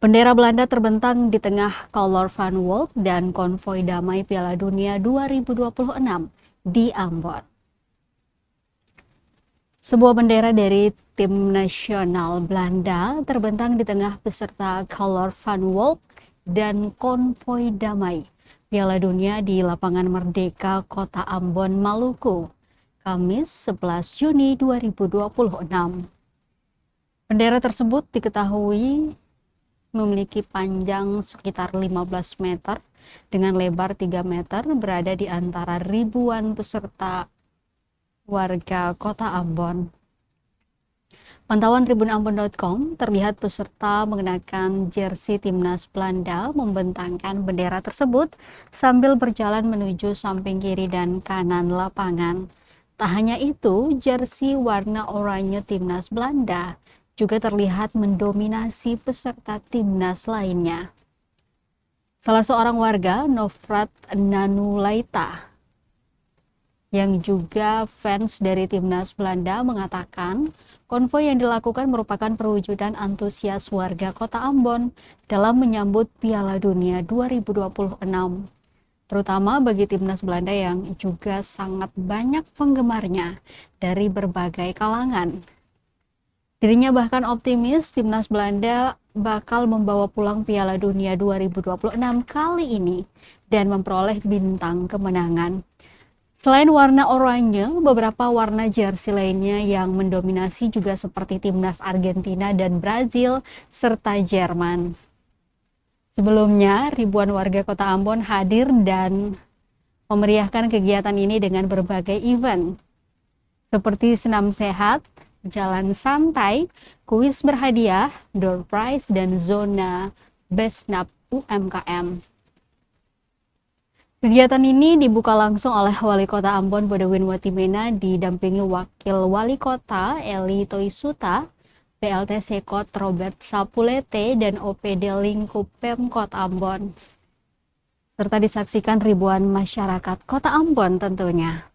Bendera Belanda terbentang di tengah Color Van Walk dan konvoi damai Piala Dunia 2026 di Ambon. Sebuah bendera dari tim nasional Belanda terbentang di tengah peserta Color Van Walk dan konvoi damai Piala Dunia di Lapangan Merdeka, Kota Ambon, Maluku, Kamis 11 Juni 2026. Bendera tersebut diketahui memiliki panjang sekitar 15 meter dengan lebar 3 meter, berada di antara ribuan peserta warga Kota Ambon. Pantauan tribunambon.com terlihat peserta mengenakan jersey timnas Belanda membentangkan bendera tersebut sambil berjalan menuju samping kiri dan kanan lapangan. Tak hanya itu, jersey warna oranye timnas Belanda juga terlihat mendominasi peserta timnas lainnya. Salah seorang warga, Nofrat Nanulaita, yang juga fans dari timnas Belanda, mengatakan konvoi yang dilakukan merupakan perwujudan antusias warga Kota Ambon dalam menyambut Piala Dunia 2026, terutama bagi timnas Belanda yang juga sangat banyak penggemarnya dari berbagai kalangan. Dirinya bahkan optimis timnas Belanda bakal membawa pulang Piala Dunia 2026 kali ini dan memperoleh bintang kemenangan. Selain warna oranye, beberapa warna jersey lainnya yang mendominasi juga seperti timnas Argentina dan Brazil serta Jerman. Sebelumnya, ribuan warga Kota Ambon hadir dan memeriahkan kegiatan ini dengan berbagai event seperti senam sehat, jalan santai, kuis berhadiah, door prize, dan zona Besnap UMKM. Kegiatan ini dibuka langsung oleh Wali Kota Ambon Bodewin Watimena didampingi Wakil Wali Kota Eli Toisuta, PLT Sekot Robert Sapulete, dan OPD Lingkup Pemkot Ambon, serta disaksikan ribuan masyarakat Kota Ambon tentunya.